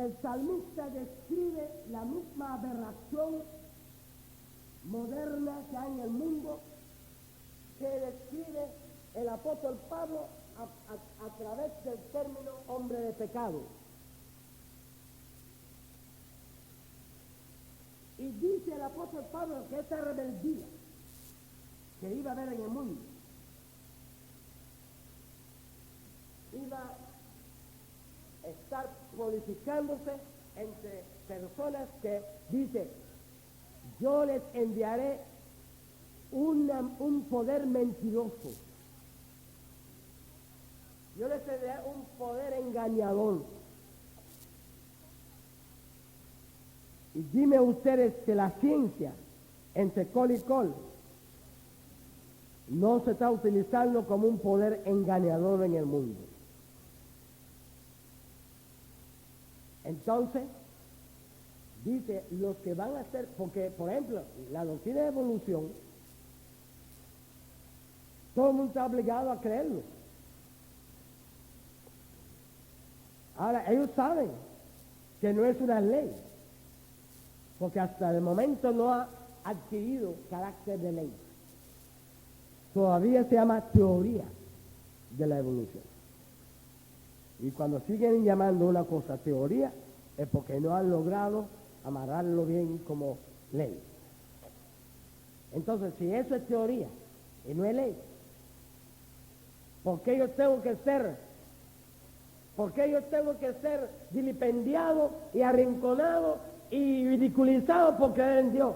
el salmista describe la misma aberración moderna que hay en el mundo que describe el apóstol Pablo a través del término hombre de pecado. Y dice el apóstol Pablo que esta rebeldía que iba a haber en el mundo iba a estar prolificándose entre personas que dice, yo les enviaré un poder mentiroso, yo les enviaré un poder engañador. Y dime ustedes que la ciencia entre col y col no se está utilizando como un poder engañador en el mundo. Entonces, dice, los que van a ser, porque por ejemplo, la doctrina de evolución, todo el mundo está obligado a creerlo. Ahora, ellos saben que no es una ley, porque hasta el momento no ha adquirido carácter de ley. Todavía se llama teoría de la evolución. Y cuando siguen llamando una cosa teoría, es porque no han logrado amarrarlo bien como ley. Entonces, si eso es teoría y no es ley, ¿por qué yo tengo que ser vilipendiado y arrinconado y ridiculizado por creer en Dios?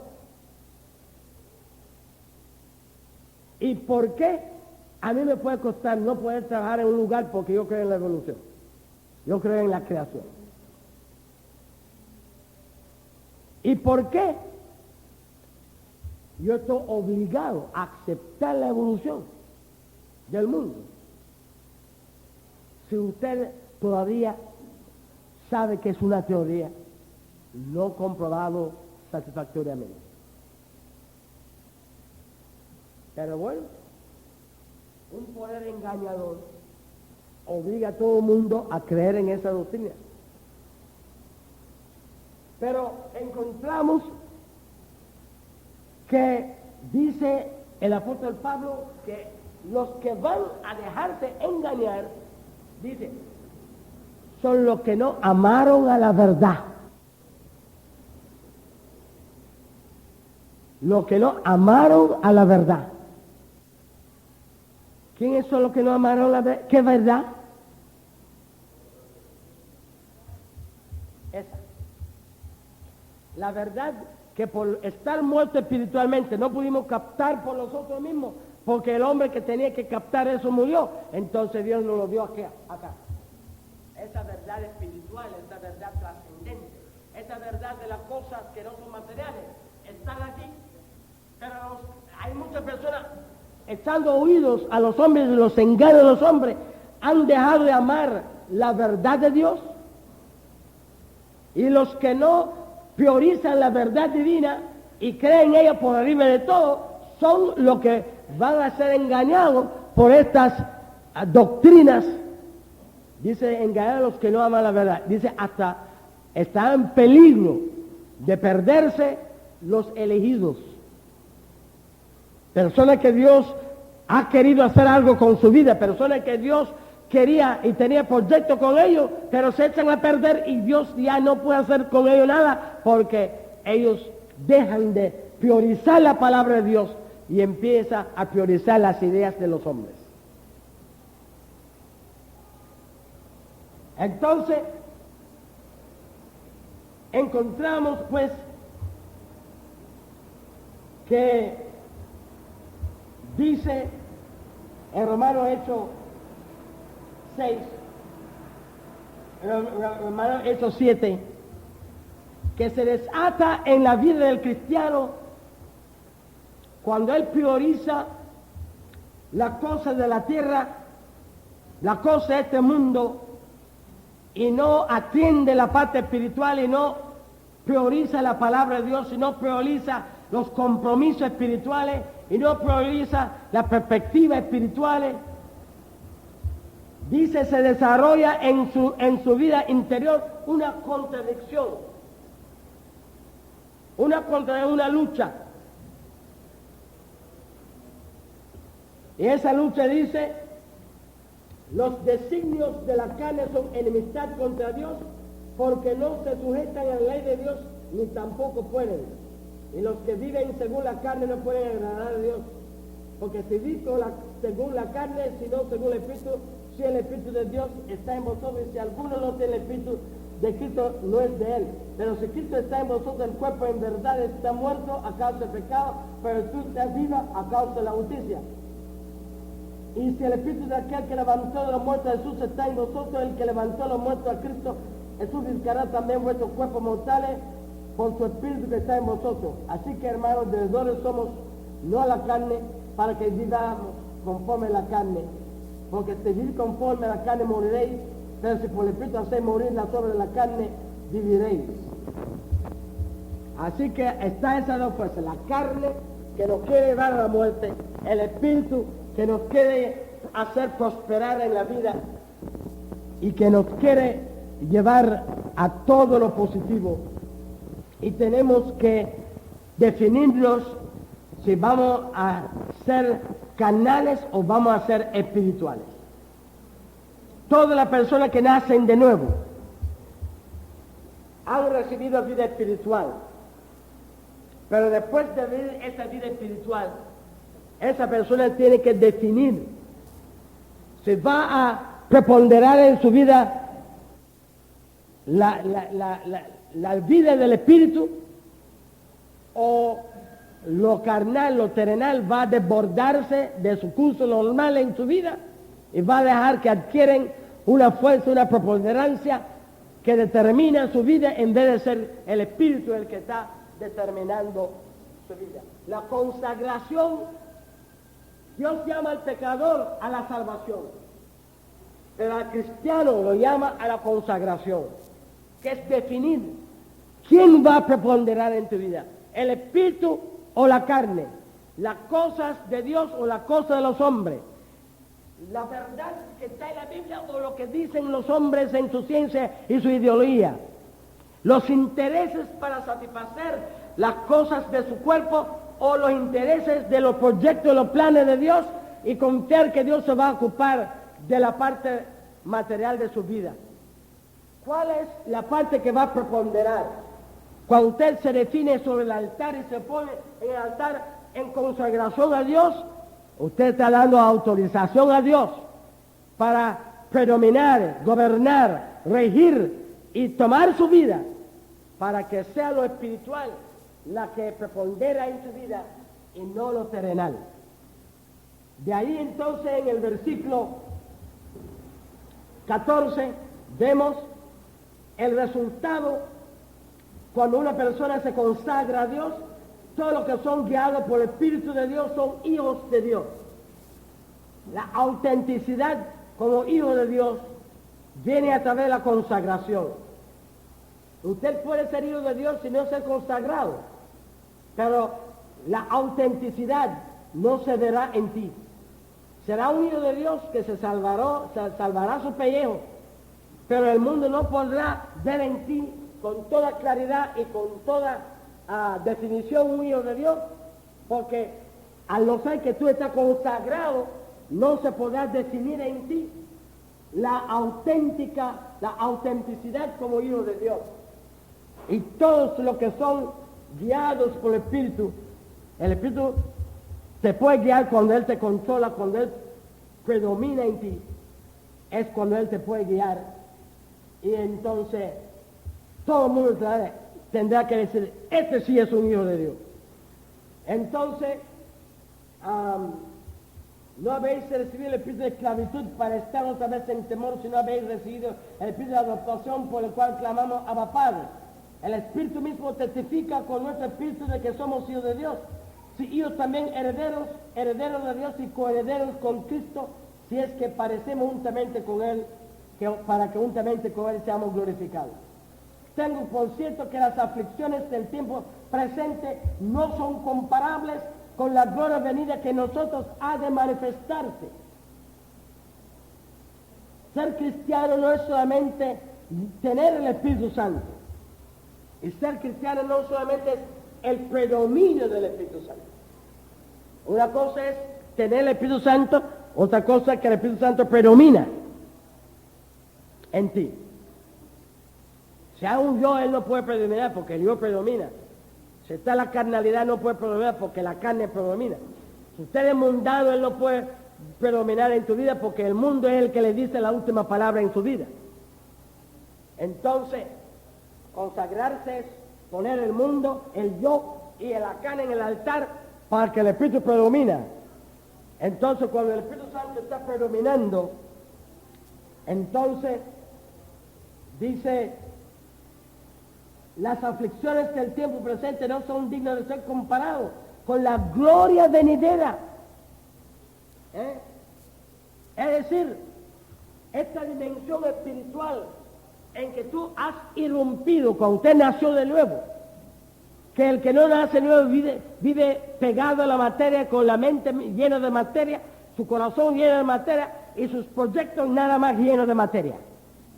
¿Y por qué a mí me puede costar no poder trabajar en un lugar porque yo creo en la evolución? Yo creo en la creación. ¿Y por qué yo estoy obligado a aceptar la evolución del mundo si usted todavía sabe que es una teoría no comprobado satisfactoriamente? Pero bueno, un poder engañador obliga a todo el mundo a creer en esa doctrina. Pero encontramos que dice el apóstol Pablo que los que van a dejarse engañar, dice, son los que no amaron a la verdad. Los que no amaron a la verdad. ¿Quiénes son los que no amaron la verdad? ¿Qué verdad? Esa. La verdad que por estar muerto espiritualmente no pudimos captar por nosotros mismos, porque el hombre que tenía que captar eso murió. Entonces Dios nos lo dio acá. Esa verdad espiritual, esa verdad trascendente, esa verdad de las cosas que no son materiales, están aquí. Pero hay muchas personas, estando oídos a los hombres y los engaños de los hombres, han dejado de amar la verdad de Dios. Y los que no priorizan la verdad divina y creen en ella por arriba de todo, son los que van a ser engañados por estas doctrinas. Dice, engañar a los que no aman la verdad. Dice, hasta está en peligro de perderse los elegidos. Personas que Dios ha querido hacer algo con su vida, personas que Dios quería y tenía proyectos con ellos, pero se echan a perder y Dios ya no puede hacer con ellos nada porque ellos dejan de priorizar la palabra de Dios y empieza a priorizar las ideas de los hombres. Entonces, encontramos pues que dice en Romanos Hechos 6, Romanos Hechos 7, que se desata en la vida del cristiano cuando él prioriza las cosas de la tierra, las cosas de este mundo, y no atiende la parte espiritual y no prioriza la palabra de Dios y no prioriza los compromisos espirituales y no prioriza las perspectivas espirituales. dice, se desarrolla en su vida interior una contradicción, una lucha. Y esa lucha dice, los designios de la carne son enemistad contra Dios, porque no se sujetan a la ley de Dios, ni tampoco pueden. Y los que viven según la carne no pueden agradar a Dios. Porque si vivo según la carne, sino según el Espíritu, si el Espíritu de Dios está en vosotros, y si alguno no tiene el Espíritu de Cristo, no es de él. Pero si Cristo está en vosotros, el cuerpo en verdad está muerto a causa del pecado, pero tú estás viva a causa de la justicia. Y si el Espíritu de aquel que levantó de los muertos a Jesús está en vosotros, el que levantó de los muertos a Cristo, Jesús vivificará también vuestros cuerpos mortales por su Espíritu que está en vosotros. Así que, hermanos, deudores somos, no a la carne, para que vivamos conforme a la carne. Porque si vivís conforme a la carne moriréis, pero si por el Espíritu hacéis morir las obras de la carne, viviréis. Así que está esas dos fuerzas, la carne que nos quiere llevar a la muerte, el Espíritu que nos quiere hacer prosperar en la vida y que nos quiere llevar a todo lo positivo. Y tenemos que definirnos si vamos a ser carnales o vamos a ser espirituales. Todas las personas que nacen de nuevo han recibido vida espiritual, pero después de vivir esa vida espiritual, esa persona tiene que definir si va a preponderar en su vida la vida del espíritu, o lo carnal, lo terrenal va a desbordarse de su curso normal en su vida y va a dejar que adquieren una fuerza, una preponderancia que determina su vida en vez de ser el espíritu el que está determinando su vida. La consagración, Dios llama al pecador a la salvación, pero al cristiano lo llama a la consagración, que es definir quién va a preponderar en tu vida, el espíritu o la carne, las cosas de Dios o las cosas de los hombres, la verdad que está en la Biblia o lo que dicen los hombres en su ciencia y su ideología, los intereses para satisfacer las cosas de su cuerpo o los intereses de los proyectos y los planes de Dios, y confiar que Dios se va a ocupar de la parte material de su vida. ¿Cuál es la parte que va a preponderar? Cuando usted se define sobre el altar y se pone en el altar en consagración a Dios, usted está dando autorización a Dios para predominar, gobernar, regir y tomar su vida, para que sea lo espiritual la que prepondera en su vida y no lo terrenal. De ahí entonces en el versículo 14 vemos el resultado cuando una persona se consagra a Dios. Todos los que son guiados por el Espíritu de Dios son hijos de Dios. La autenticidad como hijo de Dios viene a través de la consagración. Usted puede ser hijo de Dios si no ser consagrado, pero la autenticidad no se verá en ti. Será un hijo de Dios que se salvará su pellejo, pero el mundo no podrá ver en ti con toda claridad y con toda definición un hijo de Dios, porque al no ser que tú estás consagrado, no se podrá definir en ti la autenticidad como hijo de Dios. Y todos los que son guiados por el Espíritu te puede guiar cuando Él te controla, cuando Él predomina en ti, es cuando Él te puede guiar. Y entonces todo el mundo tendrá que decir, este sí es un hijo de Dios. Entonces, no habéis recibido el espíritu de esclavitud para estar otra vez en temor, sino habéis recibido el espíritu de adopción por el cual clamamos Abba Padre. El Espíritu mismo testifica con nuestro espíritu de que somos hijos de Dios. Si hijos también herederos de Dios y coherederos con Cristo, si es que parecemos juntamente con Él, para que juntamente con Él seamos glorificados. Tengo por cierto que las aflicciones del tiempo presente no son comparables con la gloria venida que en nosotros ha de manifestarse. Ser cristiano no es solamente tener el Espíritu Santo. Y ser cristiano no solamente es el predominio del Espíritu Santo. Una cosa es tener el Espíritu Santo, otra cosa es que el Espíritu Santo predomina en ti. Si hay un yo, él no puede predominar porque el yo predomina. Si está la carnalidad, no puede predominar porque la carne predomina. Si usted es mundano, él no puede predominar en tu vida porque el mundo es el que le dice la última palabra en su vida. Entonces, consagrarse es poner el mundo, el yo y la carne en el altar para que el Espíritu predomina. Entonces, cuando el Espíritu Santo está predominando, entonces dice: las aflicciones del tiempo presente no son dignas de ser comparados con la gloria venidera. Es decir, esta dimensión espiritual en que tú has irrumpido cuando usted nació de nuevo, que el que no nace de nuevo vive pegado a la materia, con la mente llena de materia, su corazón lleno de materia y sus proyectos nada más llenos de materia.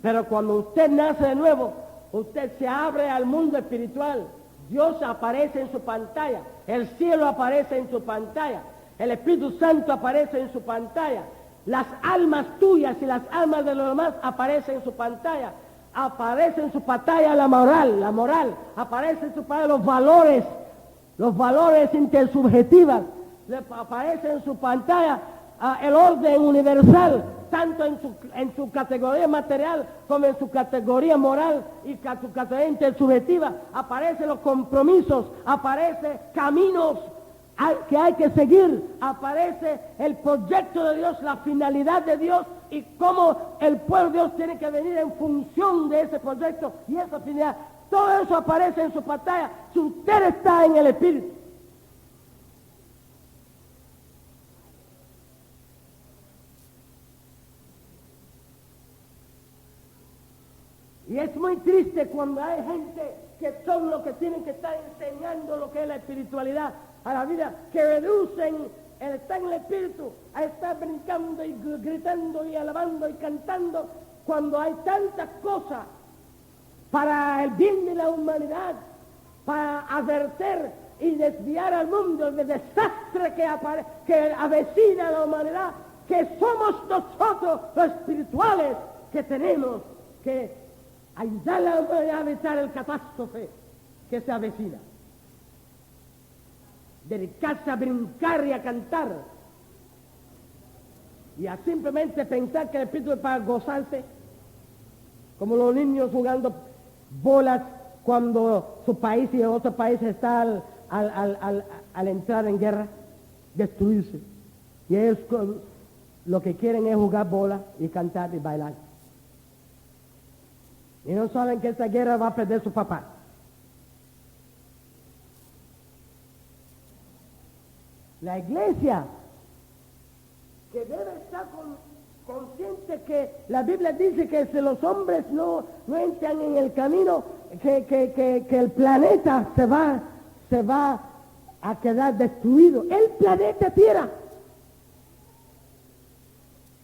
Pero cuando usted nace de nuevo, usted se abre al mundo espiritual. Dios aparece en su pantalla, el cielo aparece en su pantalla, el Espíritu Santo aparece en su pantalla, las almas tuyas y las almas de los demás aparecen en su pantalla, aparece en su pantalla la moral, aparece en su pantalla los valores intersubjetivos, aparece en su pantalla el orden universal, tanto en su categoría material como en su categoría moral y su categoría intersubjetiva. Aparecen los compromisos, aparecen caminos que hay que seguir, aparece el proyecto de Dios, la finalidad de Dios y cómo el pueblo de Dios tiene que venir en función de ese proyecto y esa finalidad. Todo eso aparece en su pantalla si usted está en el Espíritu. Y es muy triste cuando hay gente que son los que tienen que estar enseñando lo que es la espiritualidad a la vida, que reducen el estar en el Espíritu a estar brincando y gritando y alabando y cantando, cuando hay tantas cosas para el bien de la humanidad, para advertir y desviar al mundo del desastre que avecina a la humanidad, que somos nosotros los espirituales que tenemos que ayudar a la humanidad a evitar el catástrofe que se avecina. Dedicarse a brincar y a cantar y a simplemente pensar que el Espíritu es para gozarse, como los niños jugando bolas cuando su país y otro país está al entrar en guerra, destruirse. Y ellos lo que quieren es jugar bola y cantar y bailar. Y no saben que esta guerra va a perder su papá. La iglesia, que debe estar consciente que la Biblia dice que si los hombres no entran en el camino, que el planeta se va a quedar destruido. El planeta Tierra.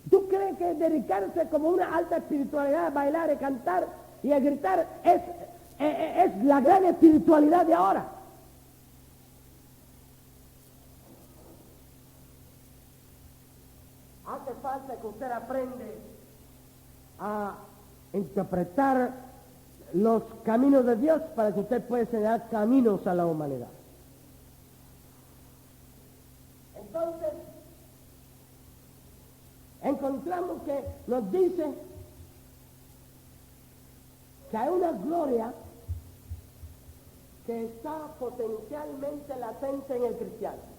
¿Tú crees que dedicarse como una alta espiritualidad a bailar y cantar y a gritar es la gran espiritualidad de ahora? Hace falta que usted aprenda a interpretar los caminos de Dios para que usted pueda enseñar caminos a la humanidad. Entonces, encontramos que nos dice que hay una gloria que está potencialmente latente en el cristiano.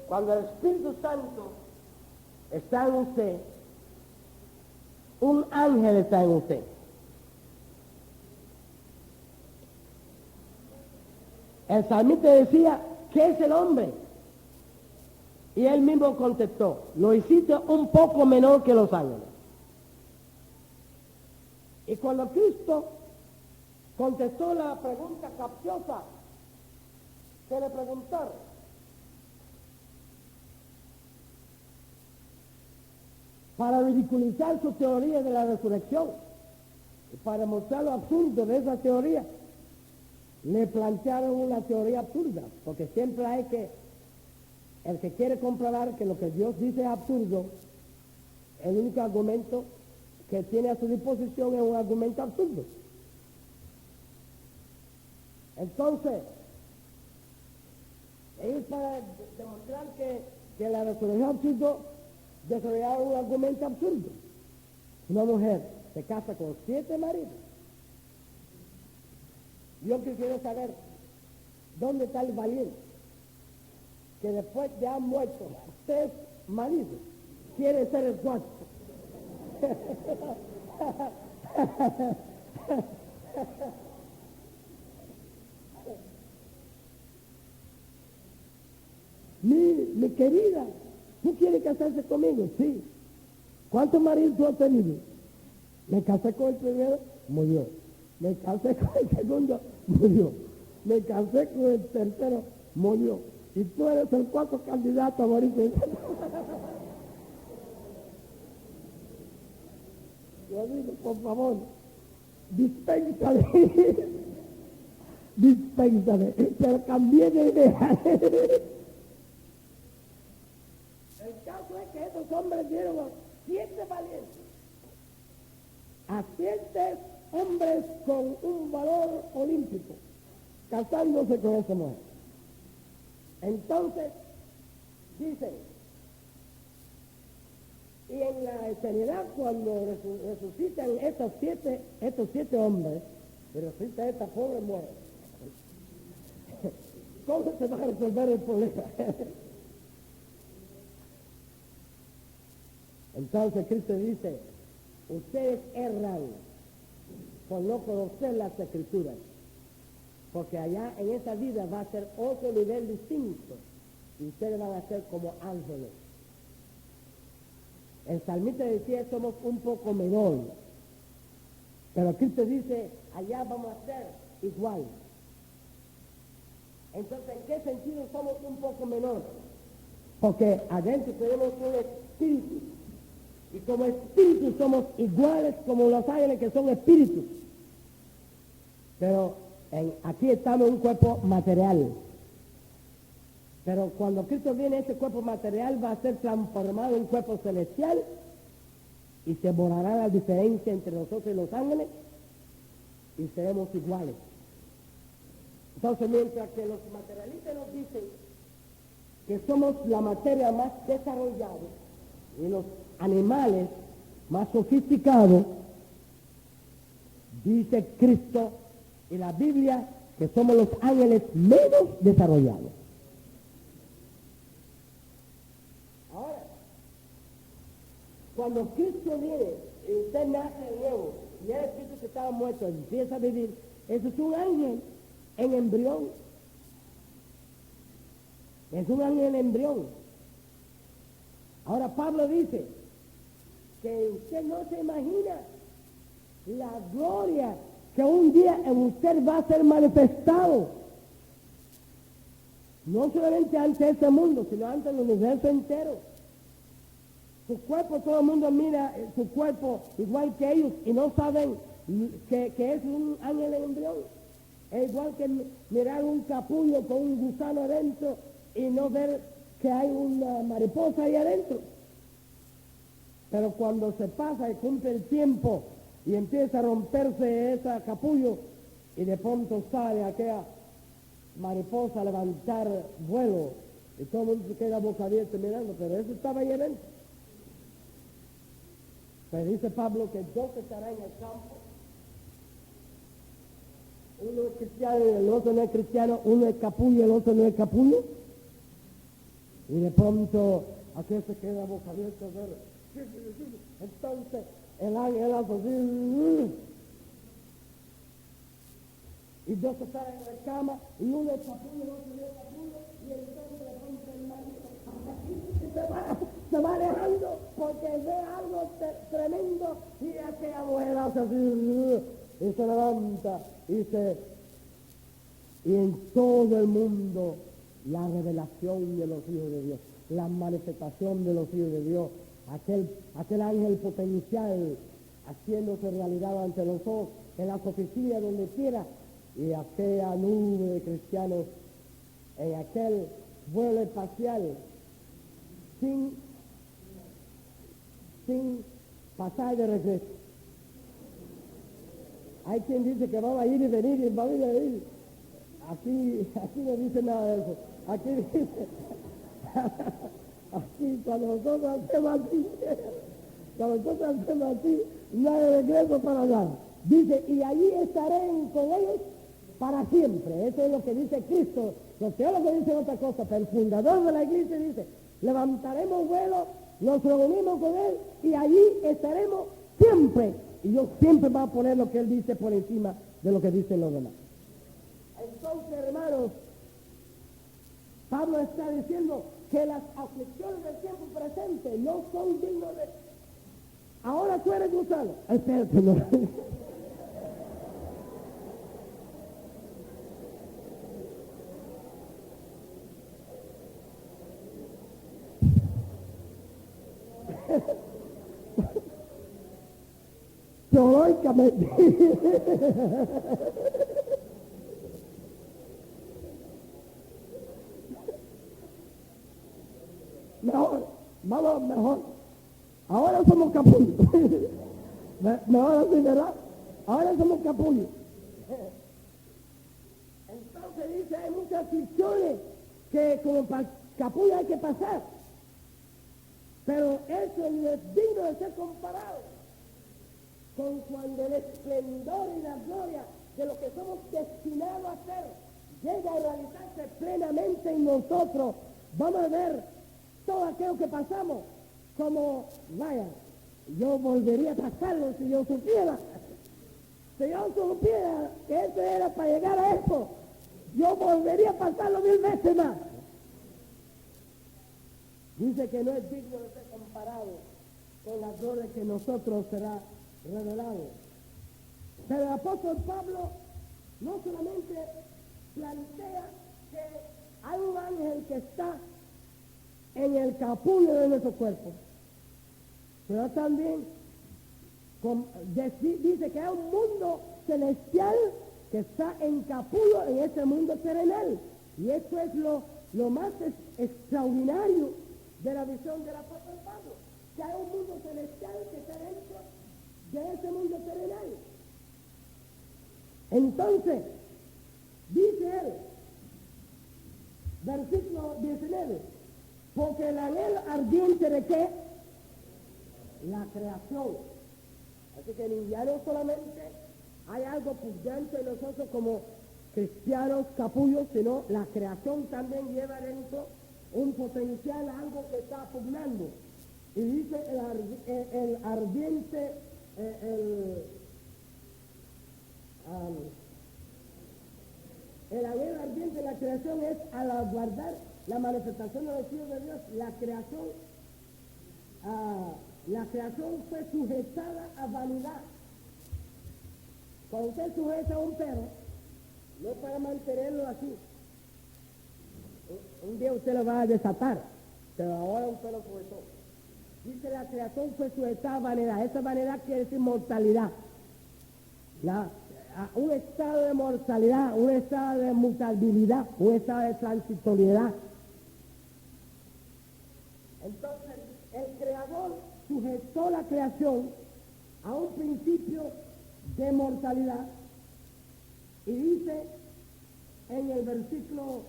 Cuando el Espíritu Santo está en usted, un ángel está en usted. El salmista decía, ¿qué es el hombre? Y él mismo contestó, lo hiciste un poco menor que los ángeles. Y cuando Cristo contestó la pregunta capciosa que le preguntaron, para ridiculizar su teoría de la resurrección y para mostrar lo absurdo de esa teoría, le plantearon una teoría absurda, porque siempre hay que, el que quiere comprobar que lo que Dios dice es absurdo, el único argumento que tiene a su disposición es un argumento absurdo. Entonces, ellos para demostrar que la resurrección es absurdo, desarrollaron un argumento absurdo. Una mujer se casa con 7 maridos. Yo quiero saber dónde está el valiente que después de haber muerto 3 maridos quiere ser el cuarto. Mi querida, ¿tú quieres casarse conmigo? Sí. ¿Cuántos maridos tú has tenido? Me casé con el primero, murió. Me casé con el segundo, murió. Me casé con el tercero, murió. Y tú eres el 4º candidato a morir. Yo digo, por favor, dispénsale. Dispénsale. Pero cambié de idea. El caso es que estos hombres dieron a 7 valientes, a 7 hombres con un valor olímpico, casándose con esa mujer. Entonces, dicen, y en la eternidad, cuando resucitan estos siete hombres, y resucita esta pobre mujer, ¿cómo se va a resolver el problema? Entonces Cristo dice, ustedes erran por no conocer las Escrituras, porque allá en esa vida va a ser otro nivel distinto, y ustedes van a ser como ángeles. El salmista decía, somos un poco menor, pero Cristo dice, allá vamos a ser igual. Entonces, ¿en qué sentido somos un poco menor? Porque adentro tenemos un espíritu, y como espíritus somos iguales como los ángeles que son espíritus. Pero aquí estamos en un cuerpo material. Pero cuando Cristo viene, ese cuerpo material va a ser transformado en un cuerpo celestial y se borrará la diferencia entre nosotros y los ángeles y seremos iguales. Entonces, mientras que los materialistas nos dicen que somos la materia más desarrollada y los animales más sofisticados, dice Cristo y la Biblia que somos los ángeles menos desarrollados. Ahora, cuando Cristo viene y usted nace de nuevo y el espíritu que estaba muerto empieza a vivir, eso es un ángel en embrión. Es un ángel en embrión. Ahora Pablo dice que usted no se imagina la gloria que un día en usted va a ser manifestado. No solamente ante este mundo, sino ante el universo entero. Su cuerpo, todo el mundo mira su cuerpo igual que ellos y no saben que es un ángel en embrión. Es igual que mirar un capullo con un gusano adentro y no ver que hay una mariposa ahí adentro. Pero cuando se pasa y cumple el tiempo y empieza a romperse ese capullo y de pronto sale aquella mariposa a levantar vuelo y todo el mundo se queda boca abierta mirando, pero eso estaba ahí adentro. Pero dice Pablo que 2 estarán en el campo, uno es cristiano y el otro no es cristiano, uno es capullo y el otro no es capullo, y de pronto aquel se queda boca abierta a ver. Entonces el ángel hace así, y 2 están en la cama y uno es capullo, el otro no es capullo, y entonces de pronto el marido se va alejando porque ve algo tremendo y aquella mujer hace así y se levanta y en todo el mundo la revelación de los hijos de Dios, la manifestación de los hijos de Dios aquel ángel potencial haciéndose realidad ante nosotros, en las oficinas, donde quiera, y aquella nube de cristianos en aquel vuelo espacial sin pasar de regreso. Hay quien dice que va a ir y venir y va a ir y venir. Aquí no dice nada de eso. Aquí dice, aquí cuando nosotros hacemos así, no hay regreso para nada. Dice, y allí estaré con ellos para siempre. Eso es lo que dice Cristo. Los teólogos dicen otra cosa, pero el fundador de la iglesia dice, levantaremos vuelo, nos reunimos con él y allí estaremos siempre. Y yo siempre voy a poner lo que él dice por encima de lo que dicen los demás. Entonces, hermanos, Pablo está diciendo que las aflicciones del tiempo presente no son dignas de... Ahora tú eres gusano. Espérate, no. Teológicamente. Mejor. Ahora somos capullos. Mejor así, ¿verdad? Ahora somos capullos. Entonces dice, hay muchas aflicciones que como capullo hay que pasar. Pero eso no es digno de ser comparado con cuando el esplendor y la gloria de lo que somos destinados a ser llega a realizarse plenamente en nosotros. Vamos a ver todo aquello que pasamos como, vaya, yo volvería a pasarlo si yo supiera que eso era para llegar a eso, yo volvería a pasarlo 1000 veces más. Dice que no es digno de ser comparado con la gloria que nosotros será revelado. Pero el apóstol Pablo no solamente plantea que hay un ángel que está en el capullo de nuestro cuerpo, pero también dice que hay un mundo celestial que está en capullo en ese mundo terrenal. Y esto es lo más extraordinario de la visión del apóstol Pablo, que hay un mundo celestial que está dentro de ese mundo terrenal. Entonces, dice él, versículo 19, porque el anhelo ardiente de ¿qué? La creación. Así que ya no solamente hay algo pujante en nosotros como cristianos capullos, sino la creación también lleva dentro un potencial, algo que está pugnando. Y dice el ardiente, el anhelo ardiente de la creación es al aguardar la manifestación de los hijos de Dios. La creación fue sujetada a vanidad. Cuando usted sujeta a un perro, no es para mantenerlo así. Un día usted lo va a desatar, pero ahora un perro sujetó. Dice la creación fue sujetada a vanidad. Esa vanidad quiere decir mortalidad. Un estado de mortalidad, un estado de mutabilidad, un estado de transitoriedad. Entonces, el Creador sujetó la creación a un principio de mortalidad y dice en el versículo,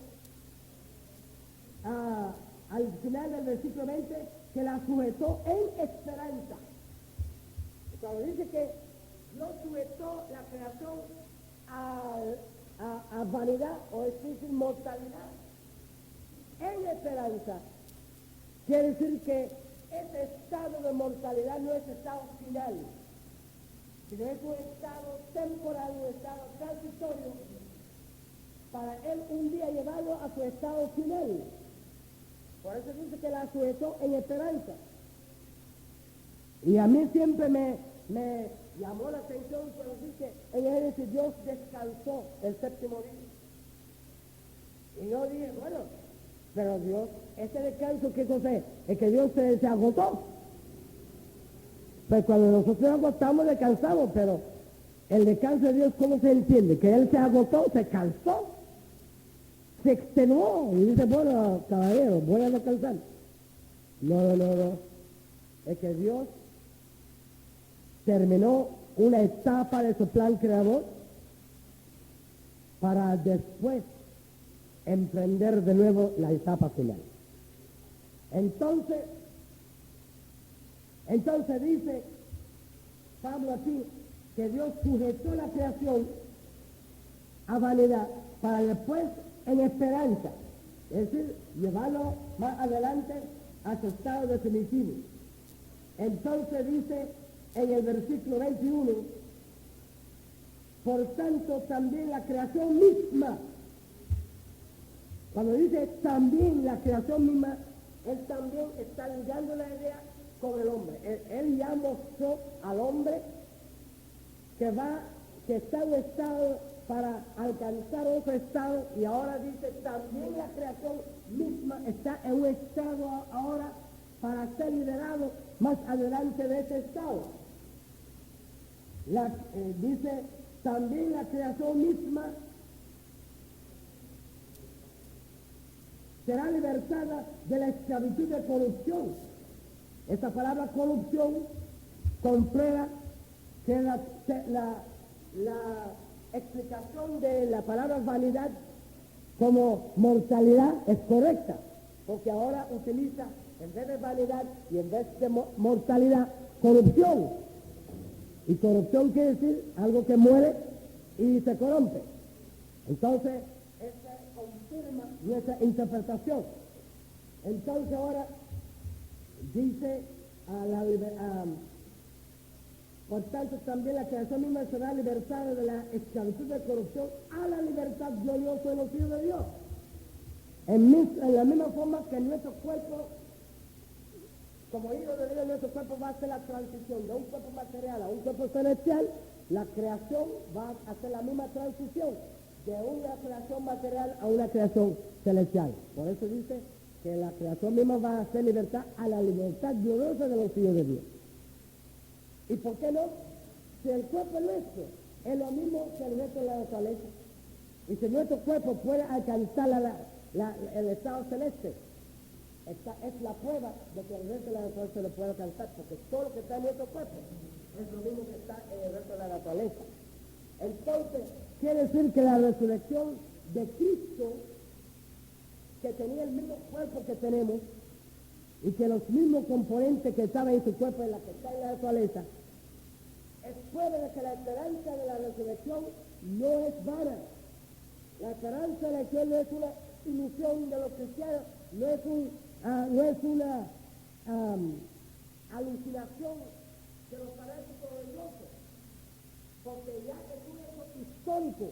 al final del versículo 20, que la sujetó en esperanza. Cuando dice que no sujetó la creación a vanidad, o es decir, mortalidad, en esperanza, quiere decir que ese estado de mortalidad no es estado final, sino es un estado temporal, un estado transitorio, para él un día llevarlo a su estado final. Por eso dice que la sujetó en esperanza. Y a mí siempre me llamó la atención cuando dice en Génesis Dios descansó el séptimo día. Y yo dije, bueno, pero Dios, ese descanso, ¿qué cosa es? Es que Dios se agotó. Pues cuando nosotros nos agotamos, descansamos, pero el descanso de Dios, ¿cómo se entiende? Que Él se agotó, se cansó, se extenuó y dice, bueno, caballero, voy a descansar. No. Es que Dios terminó una etapa de su plan creador para después emprender de nuevo la etapa final. Entonces dice Pablo aquí que Dios sujetó la creación a vanidad para después en esperanza, es decir, llevarlo más adelante a su estado definitivo. Entonces dice en el versículo 21, por tanto también la creación misma, cuando dice también la creación misma, él también está ligando la idea con el hombre. Él ya mostró al hombre que está en un estado para alcanzar otro estado, y ahora dice también la creación misma está en un estado ahora para ser liberado más adelante de ese estado. Dice también la creación misma será libertada de la esclavitud de corrupción. Esta palabra corrupción comprueba que la explicación de la palabra vanidad como mortalidad es correcta, porque ahora utiliza en vez de vanidad y en vez de mortalidad, corrupción. Y corrupción quiere decir algo que muere y se corrompe. Entonces, esta confirma nuestra interpretación. Entonces ahora dice por tanto también la creación misma será libertada de la esclavitud de corrupción a la libertad gloriosa de los hijos de Dios. En la misma forma que nuestro cuerpo, como hijos de Dios, nuestro cuerpo va a hacer la transición de un cuerpo material a un cuerpo celestial, la creación va a hacer la misma transición de una creación material a una creación celestial. Por eso dice que la creación misma va a hacer libertad a la libertad gloriosa de los hijos de Dios. ¿Y por qué no? Si el cuerpo nuestro es lo mismo que el resto de la naturaleza, y si nuestro cuerpo puede alcanzar el estado celeste, esta es la prueba de que el resto de la naturaleza lo puede alcanzar, porque todo lo que está en nuestro cuerpo es lo mismo que está en el resto de la naturaleza. Entonces, quiere decir que la resurrección de Cristo, que tenía el mismo cuerpo que tenemos, y que los mismos componentes que estaban en su cuerpo en la que está en la naturaleza, es prueba de que la esperanza de la resurrección no es vana. La esperanza de la resurrección no es una ilusión de los cristianos, no es una alucinación de los fanáticos religiosos, porque ya es un hecho histórico.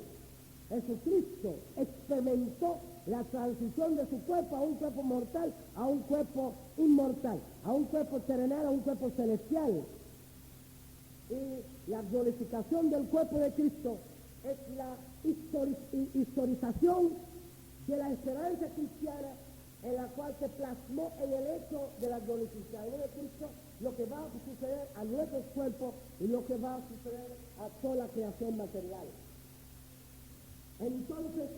Jesucristo experimentó la transición de su cuerpo a un cuerpo mortal, a un cuerpo inmortal, a un cuerpo terrenal, a un cuerpo celestial. Y la glorificación del cuerpo de Cristo es la historización de la esperanza cristiana, en la cual se plasmó en el hecho de la glorificación de Cristo lo que va a suceder a nuestros cuerpos y lo que va a suceder a toda la creación material. Entonces,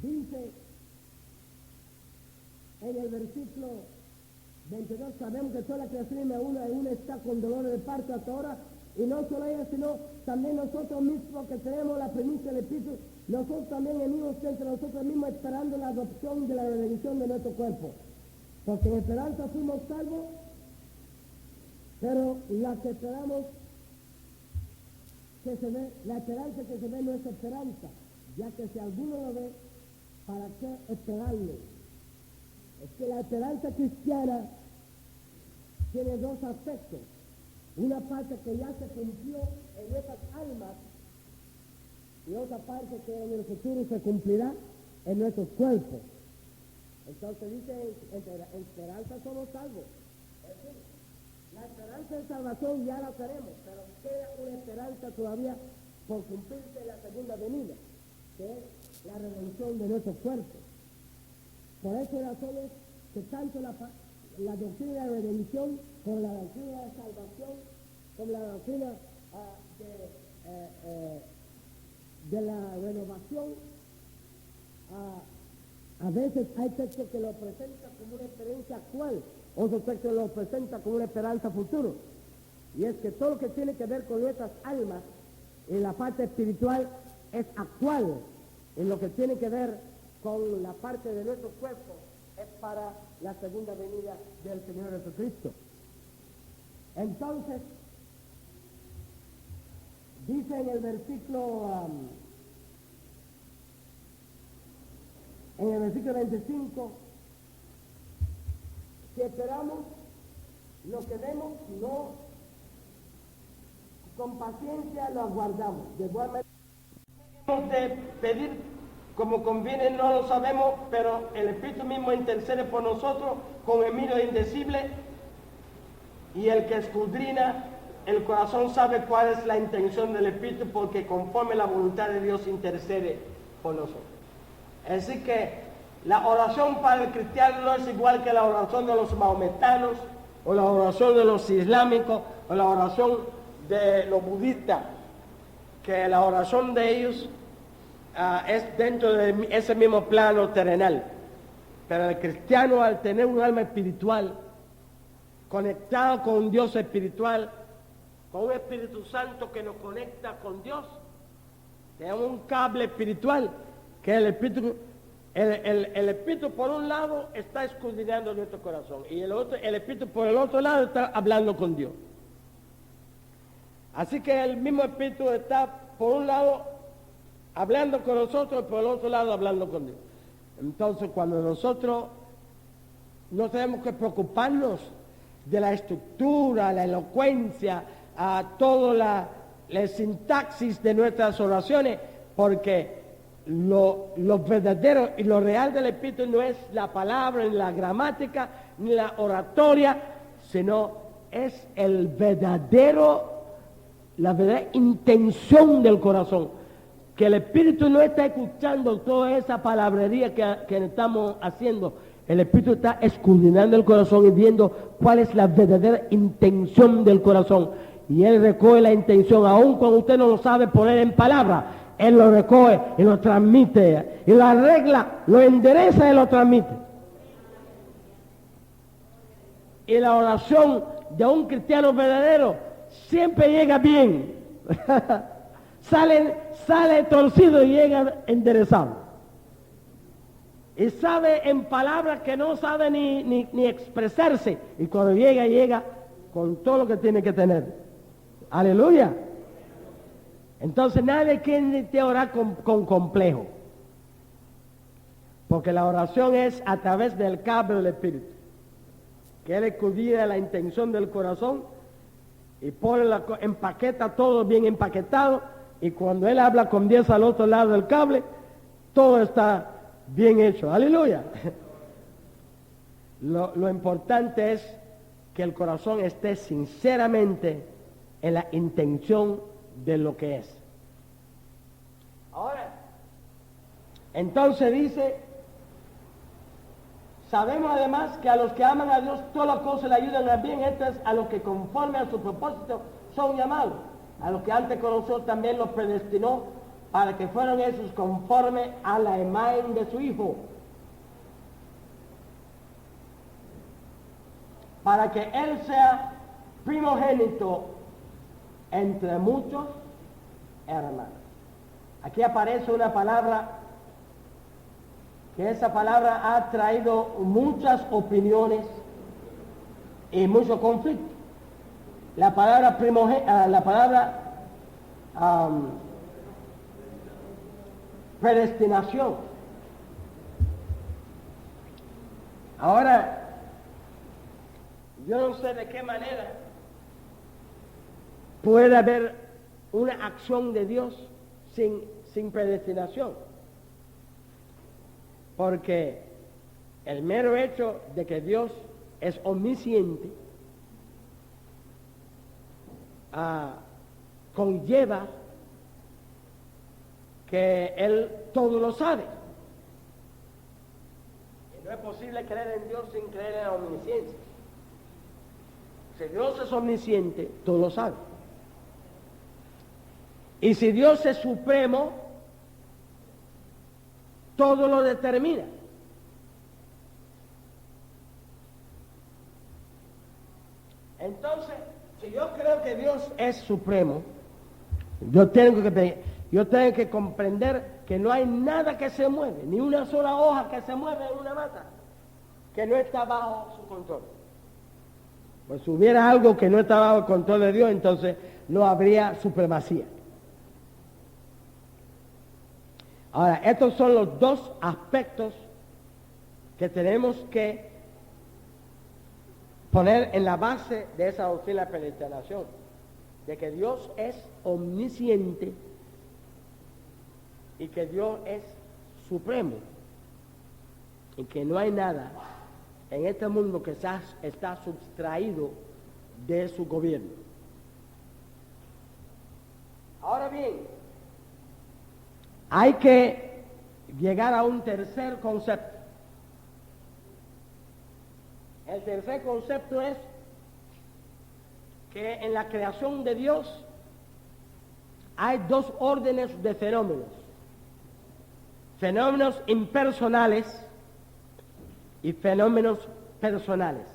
dice en el versículo 22, sabemos que toda la creación de una está con dolores de parto hasta ahora, y no solo ella, sino también nosotros mismos que tenemos la primicia del Espíritu, nosotros también venimos entre nosotros mismos esperando la adopción de la redención de nuestro cuerpo. Porque en esperanza fuimos salvos, pero la que esperamos que se ve, la esperanza que se ve no es esperanza, ya que si alguno lo ve, ¿para qué esperarlo? Es que la esperanza cristiana tiene dos aspectos. Una parte que ya se cumplió en nuestras almas y otra parte que en el futuro se cumplirá en nuestros cuerpos. Entonces dice, en esperanza somos salvos. Es decir, la esperanza de salvación ya la tenemos, pero queda una esperanza todavía por cumplirse en la segunda venida, que es la redención de nuestros cuerpos. Por eso razones que tanto la doctrina de redención, como la doctrina de salvación, como la doctrina de la renovación. A veces hay textos que lo presentan como una experiencia actual, otros textos lo presentan como una esperanza futura. Y es que todo lo que tiene que ver con nuestras almas en la parte espiritual es actual, en lo que tiene que ver con la parte de nuestro cuerpo es para la segunda venida del Señor Jesucristo. Entonces, dice en el versículo 25, si esperamos lo que vemos, no, con paciencia lo aguardamos. De igual manera, hemos de pedir como conviene, no lo sabemos, pero el Espíritu mismo intercede por nosotros con gemido indecible, y el que escudriña el corazón sabe cuál es la intención del Espíritu, porque conforme la voluntad de Dios intercede por nosotros. Así que la oración para el cristiano no es igual que la oración de los mahometanos, o la oración de los islámicos, o la oración de los budistas, que la oración de ellos es dentro de ese mismo plano terrenal. Pero el cristiano, al tener un alma espiritual, conectado con un Dios espiritual, con un Espíritu Santo que nos conecta con Dios, tenemos un cable espiritual, que el Espíritu por un lado está escudriñando nuestro corazón, y el Espíritu por el otro lado está hablando con Dios. Así que el mismo Espíritu está por un lado hablando con nosotros y por el otro lado hablando con Dios. Entonces, cuando nosotros no tenemos que preocuparnos de la estructura, la elocuencia, a toda la sintaxis de nuestras oraciones, porque lo verdadero y lo real del Espíritu no es la palabra, ni la gramática, ni la oratoria, sino es la verdadera intención del corazón. Que el Espíritu no está escuchando toda esa palabrería que estamos haciendo. El Espíritu está escudriñando el corazón y viendo cuál es la verdadera intención del corazón. Y Él recoge la intención, aun cuando usted no lo sabe poner en palabras. Él lo recoge y lo transmite. Y lo arregla, lo endereza y lo transmite. Y la oración de un cristiano verdadero siempre llega bien. Sale torcido y llega enderezado. Y sabe en palabras que no sabe ni expresarse. Y cuando llega con todo lo que tiene que tener. Aleluya. Entonces nadie quiere orar con complejo. Porque la oración es a través del cable del Espíritu. Que Él escudriña la intención del corazón y empaqueta todo bien empaquetado. Y cuando Él habla con Dios al otro lado del cable, todo está bien hecho. Aleluya. Lo importante es que el corazón esté sinceramente en la intención de lo que es. Ahora, entonces dice, sabemos además que a los que aman a Dios todas las cosas le ayudan a bien, esto es a los que conforme a su propósito son llamados. A los que antes conoció también los predestinó para que fueran esos conforme a la imagen de su Hijo, para que Él sea primogénito entre muchos hermanos. Aquí aparece una palabra, que esa palabra ha traído muchas opiniones y mucho conflicto. La palabra predestinación. Ahora, yo no sé de qué manera puede haber una acción de Dios sin predestinación. Porque el mero hecho de que Dios es omnisciente conlleva que Él todo lo sabe. Y no es posible creer en Dios sin creer en la omnisciencia. Si Dios es omnisciente, todo lo sabe. Y si Dios es supremo, todo lo determina. Entonces, si yo creo que Dios es supremo, yo tengo que comprender que no hay nada que se mueve, ni una sola hoja que se mueve en una mata, que no está bajo su control. Pues si hubiera algo que no está bajo el control de Dios, entonces no habría supremacía. Ahora, estos son los dos aspectos que tenemos que poner en la base de esa doctrina de predestinación, de que Dios es omnisciente y que Dios es supremo y que no hay nada en este mundo que está sustraído de su gobierno. Ahora bien, hay que llegar a un tercer concepto. El tercer concepto es que en la creación de Dios hay dos órdenes de fenómenos. Fenómenos impersonales y fenómenos personales.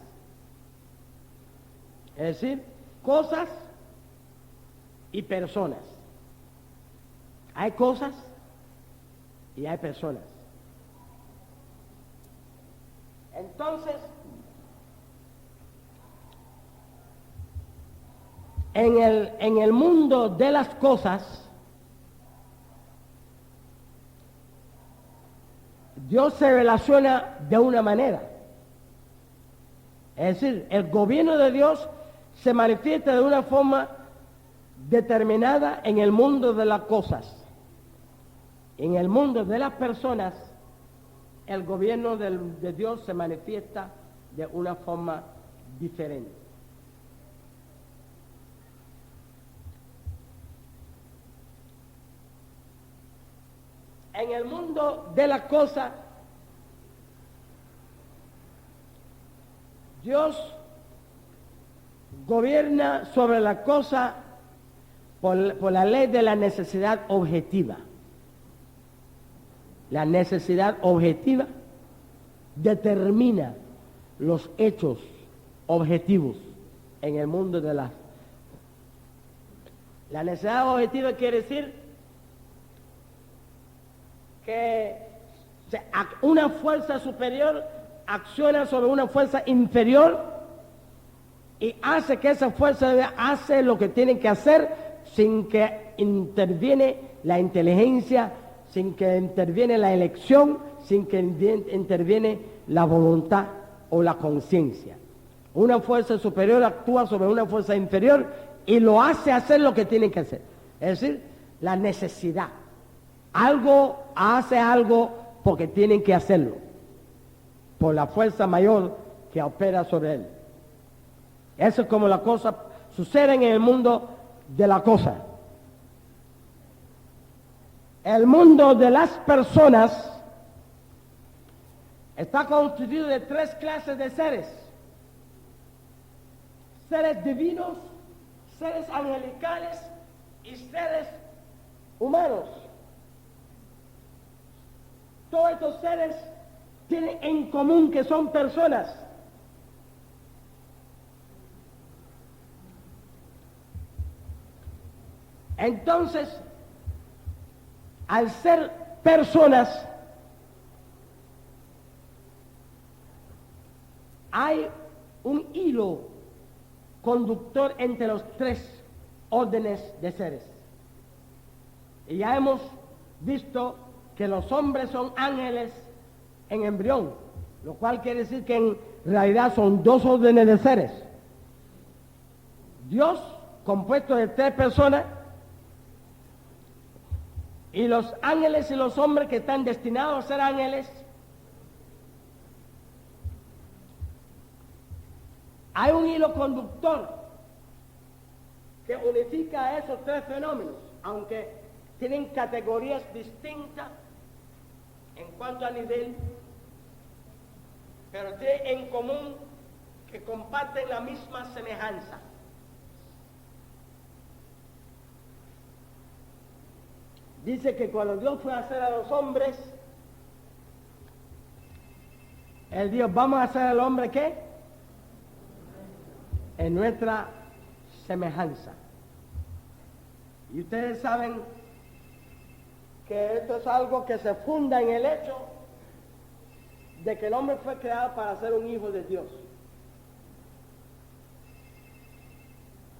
Es decir, cosas y personas. Hay cosas y hay personas. Entonces, en el mundo de las cosas, Dios se relaciona de una manera. Es decir, el gobierno de Dios se manifiesta de una forma determinada en el mundo de las cosas. En el mundo de las personas, el gobierno de Dios se manifiesta de una forma diferente. En el mundo de las cosas, Dios gobierna sobre la cosa por la ley de la necesidad objetiva. La necesidad objetiva determina los hechos objetivos en el mundo de las... La necesidad objetiva quiere decir que una fuerza superior acciona sobre una fuerza inferior y hace que esa fuerza hace lo que tiene que hacer sin que interviene la inteligencia, sin que interviene la elección, sin que interviene la voluntad o la conciencia. Una fuerza superior actúa sobre una fuerza inferior y lo hace hacer lo que tiene que hacer. Es decir, la necesidad. Algo hace algo porque tienen que hacerlo, por la fuerza mayor que opera sobre él. Eso es como la cosa sucede en el mundo de la cosa. El mundo de las personas está constituido de tres clases de seres: seres divinos, seres angelicales y seres humanos. Todos estos seres tienen en común que son personas. Entonces, al ser personas, hay un hilo conductor entre los tres órdenes de seres. Y ya hemos visto que los hombres son ángeles en embrión, lo cual quiere decir que en realidad son dos órdenes de seres. Dios, compuesto de tres personas, y los ángeles y los hombres que están destinados a ser ángeles. Hay un hilo conductor que unifica a esos tres fenómenos, aunque tienen categorías distintas en cuanto a nivel, pero tienen en común que comparten la misma semejanza. Dice que cuando Dios fue a hacer a los hombres, Él dijo, vamos a hacer al hombre ¿qué? En nuestra semejanza. Y ustedes saben que esto es algo que se funda en el hecho de que el hombre fue creado para ser un hijo de Dios.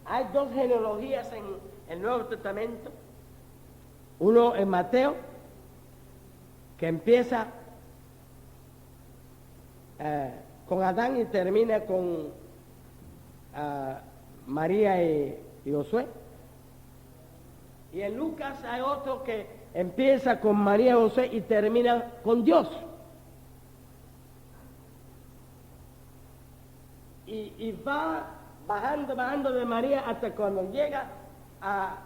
Hay dos genealogías en el Nuevo Testamento. Uno en Mateo, que empieza con Adán y termina con María y Josué. Y en Lucas hay otro que empieza con María y José y termina con Dios. Y va bajando de María hasta cuando llega a,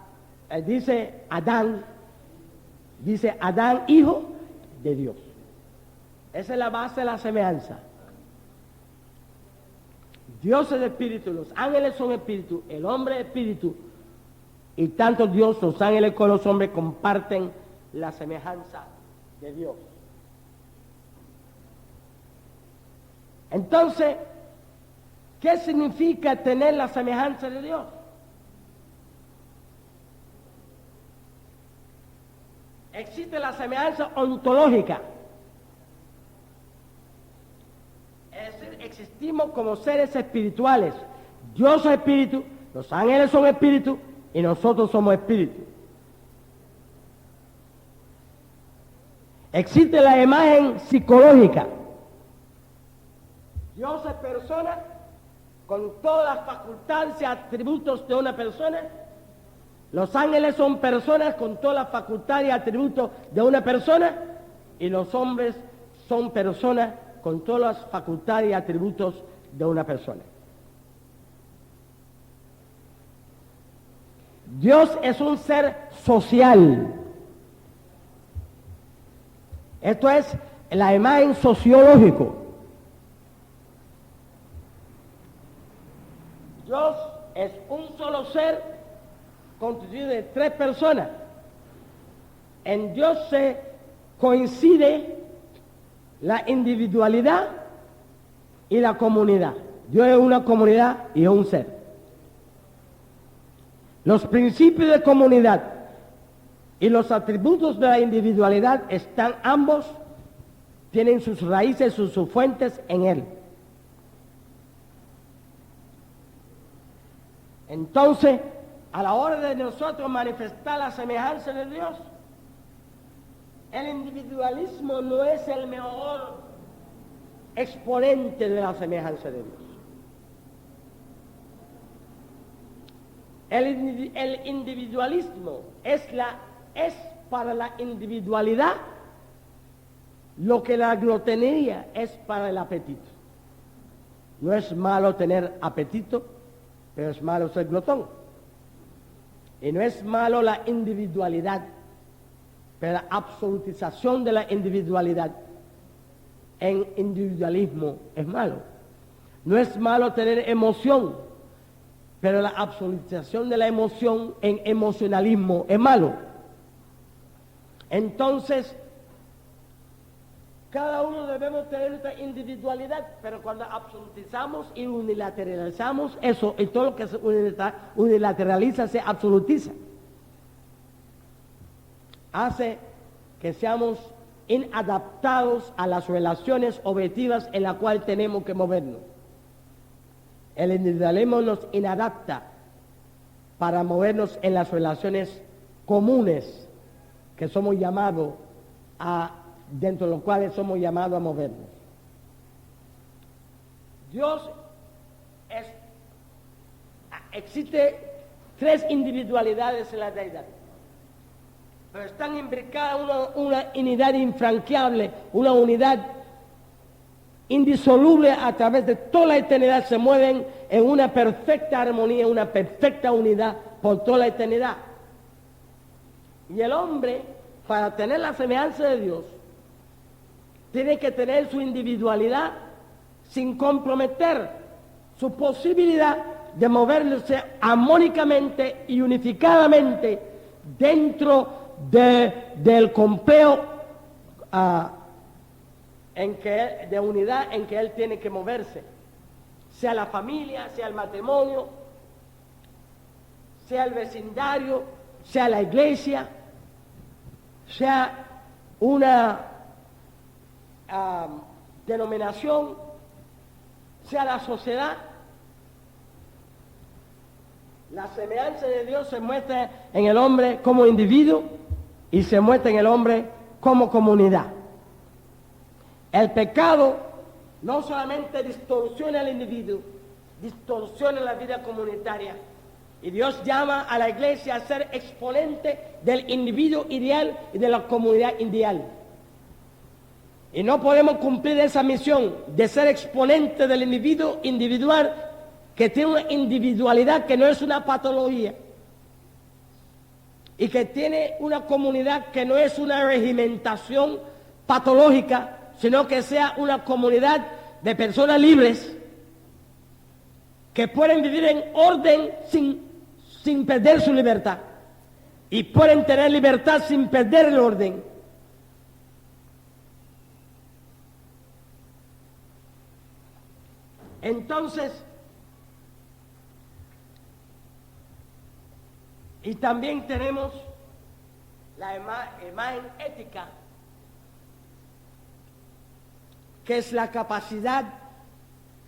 dice Adán, hijo de Dios. Esa es la base de la semejanza. Dios es espíritu, los ángeles son espíritu, el hombre es espíritu, y tanto Dios, los ángeles como los hombres comparten la semejanza de Dios. Entonces, ¿qué significa tener la semejanza de Dios? Existe la semejanza ontológica. Es decir, existimos como seres espirituales. Dios es espíritu, los ángeles son espíritu y nosotros somos espíritu. Existe la imagen psicológica. Dios es persona con todas las facultades y atributos de una persona. Los ángeles son personas con todas las facultades y atributos de una persona, y los hombres son personas con todas las facultades y atributos de una persona. Dios es un ser social. Esto es la imagen sociológica. Dios es un solo ser constituido de tres personas. En Dios se coincide la individualidad y la comunidad. Dios es una comunidad y es un ser. Los principios de comunidad y los atributos de la individualidad están ambos, tienen sus raíces, sus fuentes en Él. Entonces, a la hora de nosotros manifestar la semejanza de Dios, el individualismo no es el mejor exponente de la semejanza de Dios. El individualismo es para la individualidad lo que la glotonería es para el apetito. No es malo tener apetito, pero es malo ser glotón. Y no es malo la individualidad, pero la absolutización de la individualidad en individualismo es malo. No es malo tener emoción, pero la absolutización de la emoción en emocionalismo es malo. Entonces, cada uno debemos tener nuestra individualidad, pero cuando absolutizamos y unilateralizamos eso, y todo lo que se unilateraliza se absolutiza, hace que seamos inadaptados a las relaciones objetivas en las cuales tenemos que movernos. El individualismo nos inadapta para movernos en las relaciones comunes que somos llamados dentro de los cuales somos llamados a movernos. Existe tres individualidades en la deidad, pero están imbricadas una unidad infranqueable, una unidad indisoluble a través de toda la eternidad. Se mueven en una perfecta armonía, una perfecta unidad por toda la eternidad. Y el hombre, para tener la semejanza de Dios, tiene que tener su individualidad sin comprometer su posibilidad de moverse armónicamente y unificadamente dentro del complejo de unidad en que él tiene que moverse, sea la familia, sea el matrimonio, sea el vecindario, sea la iglesia, sea una denominación, sea la sociedad. La semejanza de Dios se muestra en el hombre como individuo y se muestra en el hombre como comunidad. El pecado no solamente distorsiona al individuo, distorsiona la vida comunitaria. Y Dios llama a la iglesia a ser exponente del individuo ideal y de la comunidad ideal. Y no podemos cumplir esa misión de ser exponente del individuo individual que tiene una individualidad que no es una patología y que tiene una comunidad que no es una regimentación patológica, sino que sea una comunidad de personas libres que pueden vivir en orden sin perder su libertad y pueden tener libertad sin perder el orden. Entonces, y también tenemos la imagen ética, que es la capacidad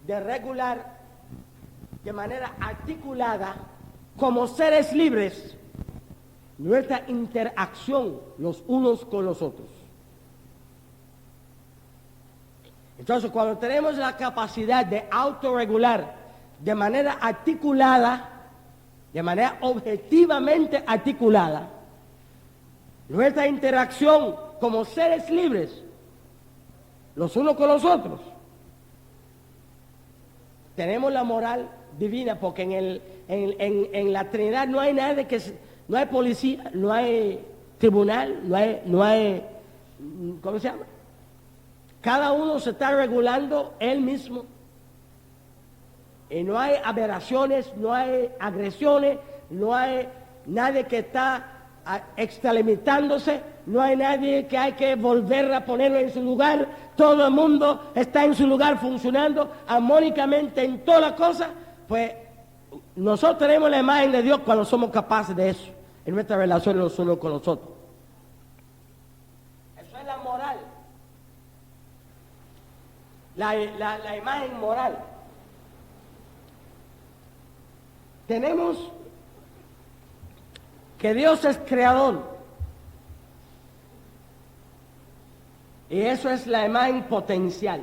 de regular de manera articulada, como seres libres, nuestra interacción los unos con los otros. Entonces, cuando tenemos la capacidad de autorregular de manera articulada, de manera objetivamente articulada, nuestra interacción como seres libres, los unos con los otros, tenemos la moral divina, porque en la Trinidad no hay nada no hay policía, no hay tribunal, no hay, ¿cómo se llama? Cada uno se está regulando él mismo. Y no hay aberraciones, no hay agresiones, no hay nadie que está extralimitándose, no hay nadie que hay que volver a ponerlo en su lugar. Todo el mundo está en su lugar funcionando armónicamente en todas las cosas. Pues nosotros tenemos la imagen de Dios cuando somos capaces de eso, en nuestra relación los unos con los otros. Eso es la moral. La imagen moral. Tenemos que Dios es creador. Y eso es la imagen potencial.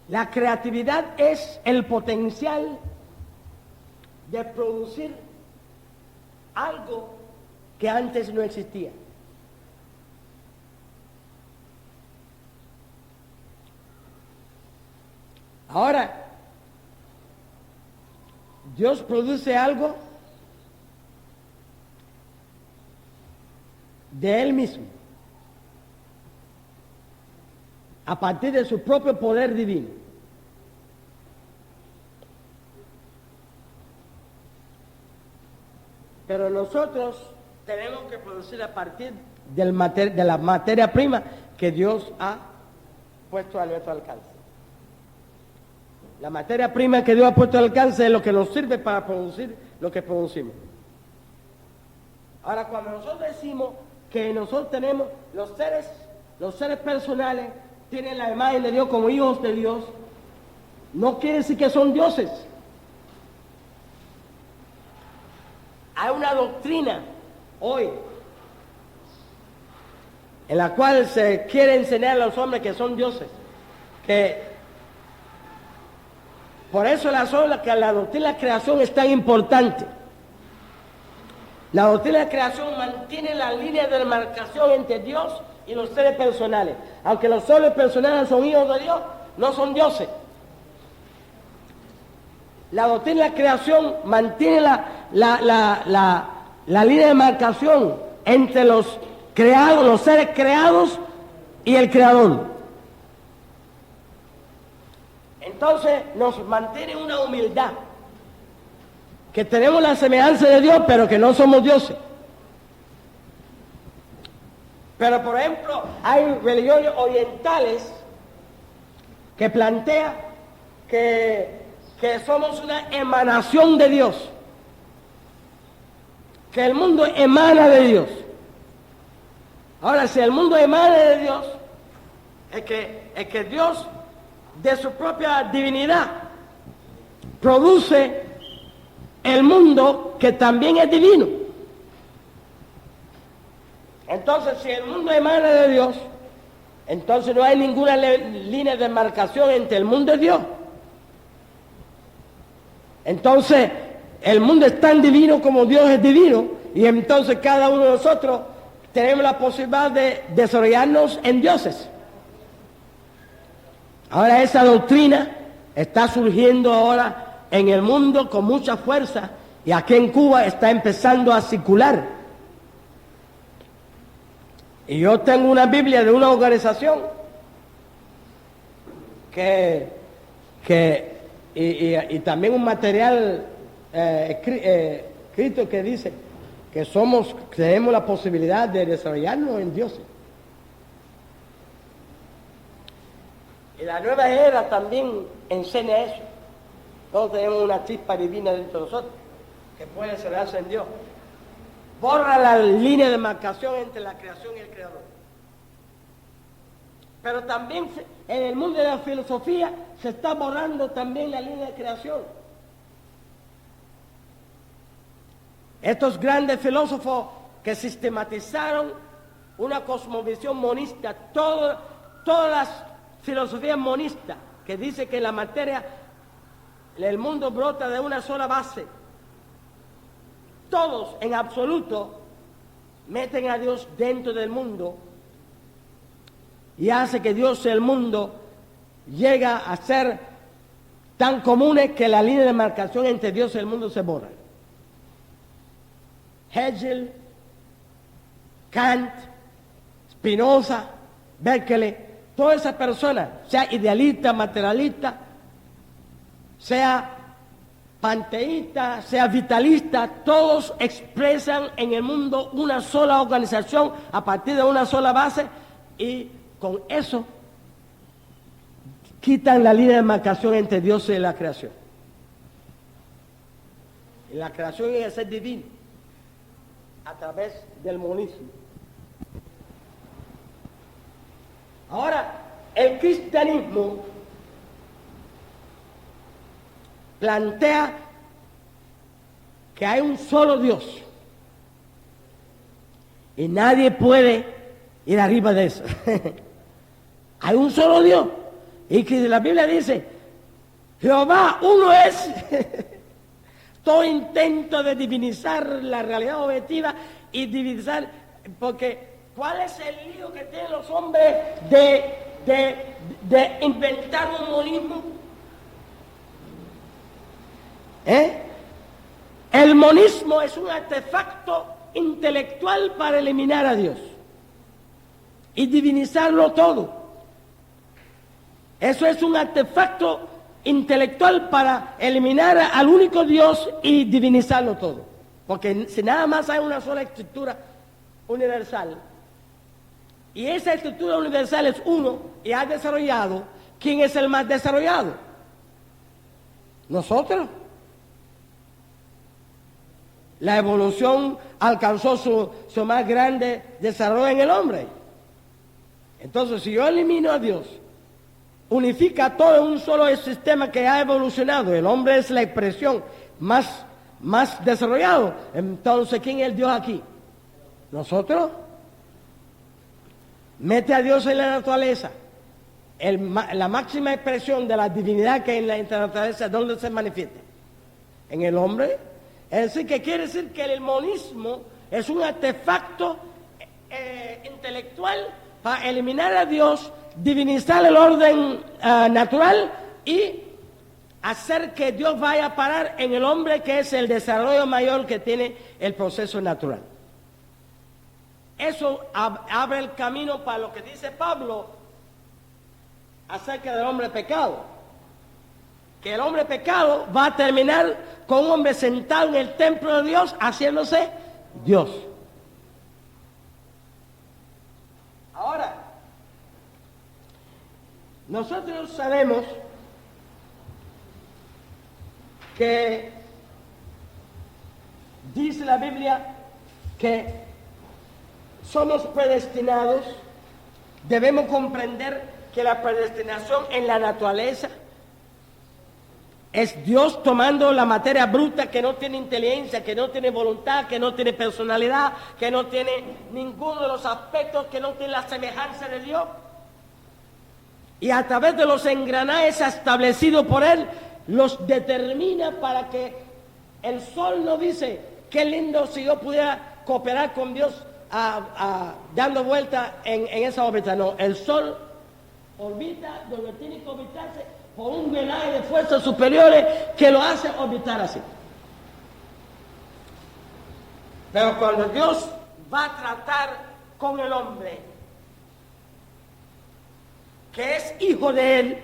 La creatividad es el potencial de producir algo que antes no existía. Ahora, Dios produce algo de Él mismo, a partir de su propio poder divino. Pero nosotros tenemos que producir a partir de la materia prima que Dios ha puesto a nuestro alcance. La materia prima que Dios ha puesto al alcance es lo que nos sirve para producir lo que producimos. Ahora, cuando nosotros decimos que nosotros tenemos los seres personales tienen la imagen de Dios como hijos de Dios, no quiere decir que son dioses. Hay una doctrina hoy en la cual se quiere enseñar a los hombres que son dioses, que por eso la doctrina de la creación es tan importante. La doctrina de la creación mantiene la línea de demarcación entre Dios y los seres personales. Aunque los seres personales son hijos de Dios, no son dioses. La doctrina de la creación mantiene la línea de demarcación entre los creados, los seres creados y el creador. Entonces nos mantiene una humildad, que tenemos la semejanza de Dios, pero que no somos dioses. Pero por ejemplo, hay religiones orientales que plantean que somos una emanación de Dios, que el mundo emana de Dios. Ahora, si el mundo emana de Dios, es que Dios, de su propia divinidad, produce el mundo que también es divino. Entonces, si el mundo emana de Dios, entonces no hay ninguna línea de demarcación entre el mundo y Dios. Entonces, el mundo es tan divino como Dios es divino, y entonces cada uno de nosotros tenemos la posibilidad de desarrollarnos en dioses. Ahora esa doctrina está surgiendo ahora en el mundo con mucha fuerza, y aquí en Cuba está empezando a circular. Y yo tengo una Biblia de una organización y también un material escrito que dice que tenemos la posibilidad de desarrollarnos en Dios. Y la nueva era también enseña eso. Todos tenemos una chispa divina dentro de nosotros que puede desarrollarse en Dios. Borra la línea de marcación entre la creación y el Creador. Pero también en el mundo de la filosofía se está borrando también la línea de creación. Estos grandes filósofos que sistematizaron una cosmovisión monista, todas las filosofías monistas, que dice que la materia, el mundo brota de una sola base, todos en absoluto meten a Dios dentro del mundo y hace que Dios y el mundo llega a ser tan comunes que la línea de marcación entre Dios y el mundo se borra. Hegel, Kant, Spinoza, Berkeley, todas esas personas, sea idealista, materialista, sea panteísta, sea vitalista, todos expresan en el mundo una sola organización a partir de una sola base, y con eso quitan la línea de marcación entre Dios y la creación. Y la creación es el ser divino a través del monismo. Ahora, el cristianismo plantea que hay un solo Dios y nadie puede ir arriba de eso. Hay un solo Dios, y que la Biblia dice, Jehová uno es. Todo intento de divinizar la realidad objetiva y divinizar, porque ¿cuál es el lío que tienen los hombres de inventar un monismo? El monismo es un artefacto intelectual para eliminar a Dios y divinizarlo todo. Eso es un artefacto intelectual para eliminar al único Dios y divinizarlo todo. Porque si nada más hay una sola estructura universal, y esa estructura universal es uno y ha desarrollado, ¿quién es el más desarrollado? Nosotros. La evolución alcanzó su más grande desarrollo en el hombre. Entonces, si yo elimino a Dios, unifica todo en un solo sistema que ha evolucionado, el hombre es la expresión más desarrollado, entonces ¿quién es el Dios aquí? ¿Nosotros? Mete a Dios en la naturaleza, la máxima expresión de la divinidad que en la naturaleza, ¿dónde se manifiesta? En el hombre. Es decir, que quiere decir que el monismo es un artefacto intelectual para eliminar a Dios, divinizar el orden natural y hacer que Dios vaya a parar en el hombre, que es el desarrollo mayor que tiene el proceso natural. Eso abre el camino para lo que dice Pablo acerca del hombre pecado. que el hombre pecado va a terminar con un hombre sentado en el templo de Dios haciéndose Dios. Ahora, nosotros sabemos que dice la Biblia que somos predestinados. Debemos comprender que la predestinación en la naturaleza es Dios tomando la materia bruta que no tiene inteligencia, que no tiene voluntad, que no tiene personalidad, que no tiene ninguno de los aspectos, que no tiene la semejanza de Dios. Y a través de los engranajes establecidos por Él, los determina para que el sol no dice, qué lindo si yo pudiera cooperar con Dios dando vuelta en esa órbita. No, el sol orbita donde tiene que orbitarse por un engranaje de fuerzas superiores que lo hace orbitar así. Pero cuando Dios va a tratar con el hombre, que es hijo de Él,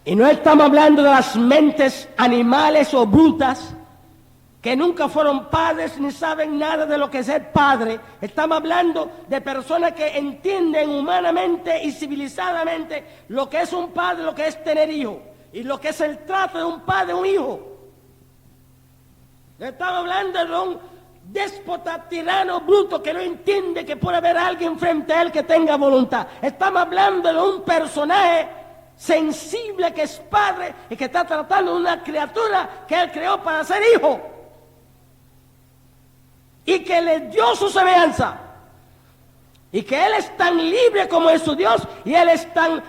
y no estamos hablando de las mentes animales o brutas, que nunca fueron padres ni saben nada de lo que es ser padre. Estamos hablando de personas que entienden humanamente y civilizadamente lo que es un padre, lo que es tener hijos, y lo que es el trato de un padre a un hijo. Estamos hablando de un déspota, tirano, bruto, que no entiende que puede haber alguien frente a él que tenga voluntad. Estamos hablando de un personaje sensible que es padre y que está tratando de una criatura que él creó para ser hijo y que le dio su semejanza y que él es tan libre como es su Dios y él es tan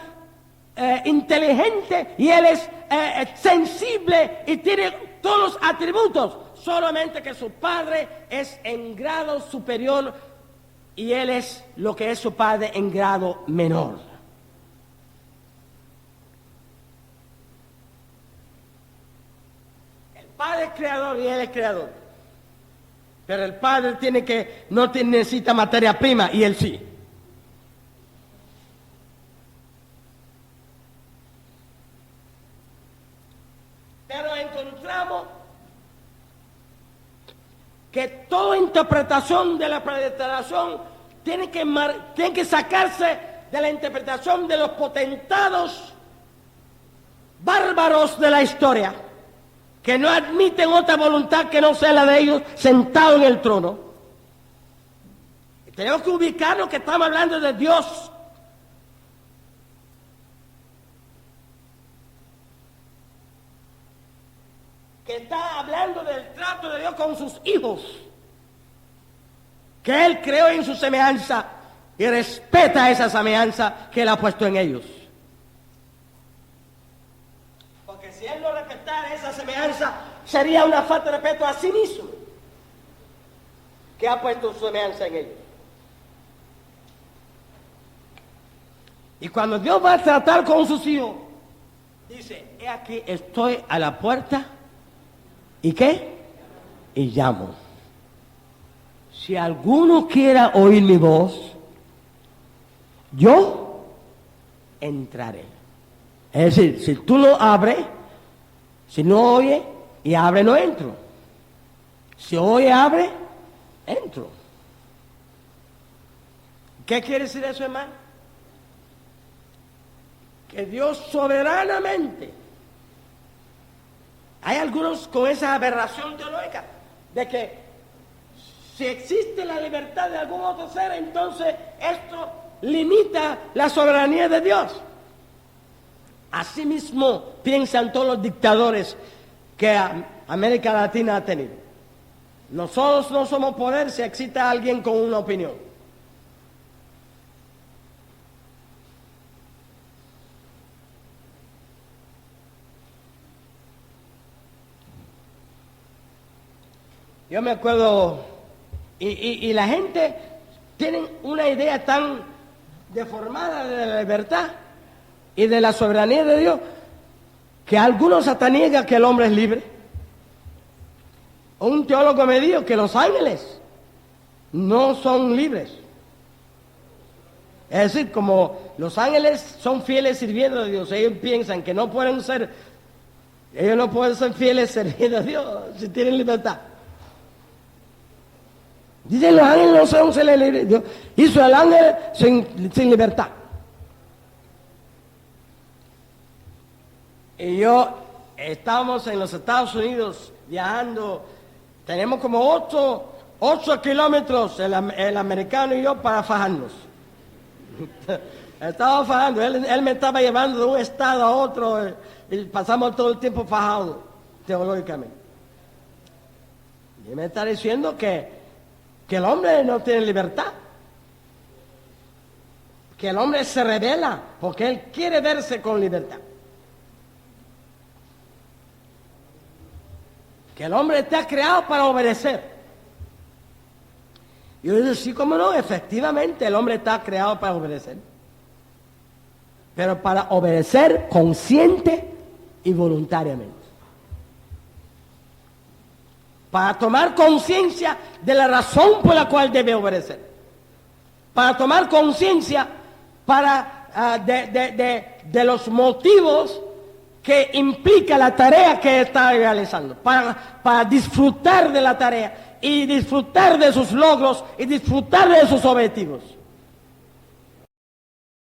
inteligente y él es sensible y tiene todos los atributos, solamente que su padre es en grado superior y él es lo que es su padre en grado menor. El padre es creador y él es creador, pero el padre necesita materia prima y él sí. Pero encontramos que toda interpretación de la predestinación tiene que sacarse de la interpretación de los potentados bárbaros de la historia, que no admiten otra voluntad que no sea la de ellos sentados en el trono. Tenemos que ubicarnos que estamos hablando de Dios. Que está hablando del trato de Dios con sus hijos, que Él creó en su semejanza y respeta esa semejanza que Él ha puesto en ellos. Porque si Él no respetara esa semejanza, sería una falta de respeto a sí mismo, que ha puesto su semejanza en ellos. Y cuando Dios va a tratar con sus hijos, dice, he aquí, estoy a la puerta. ¿Y qué? Y llamo. Si alguno quiera oír mi voz, yo entraré. Es decir, si tú no abres, si no oye y abre, no entro. Si oye, abre, entro. ¿Qué quiere decir eso, hermano? Que Dios soberanamente... Hay algunos con esa aberración teológica de que si existe la libertad de algún otro ser, entonces esto limita la soberanía de Dios. Asimismo piensan todos los dictadores que América Latina ha tenido. Nosotros no somos poder si existe alguien con una opinión. Yo me acuerdo, y la gente tiene una idea tan deformada de la libertad y de la soberanía de Dios, que algunos hasta niegan que el hombre es libre. Un teólogo me dijo que los ángeles no son libres. Es decir, como los ángeles son fieles sirviendo a Dios, ellos piensan que ellos no pueden ser fieles sirviendo a Dios si tienen libertad. Dicen los ángeles no son fieles, Dios hizo al ángel sin libertad. Y yo estábamos en los Estados Unidos viajando, tenemos como 8 kilómetros el americano y yo para fajarnos. Estaba fajando, él me estaba llevando de un estado a otro y pasamos todo el tiempo fajados teológicamente. Y me está diciendo que el hombre no tiene libertad, que el hombre se rebela porque él quiere verse con libertad. Que el hombre está creado para obedecer. Y yo digo, sí, cómo no, efectivamente el hombre está creado para obedecer. Pero para obedecer consciente y voluntariamente. Para tomar conciencia de la razón por la cual debe obedecer. Para tomar conciencia de los motivos que implica la tarea que está realizando, para disfrutar de la tarea y disfrutar de sus logros y disfrutar de sus objetivos.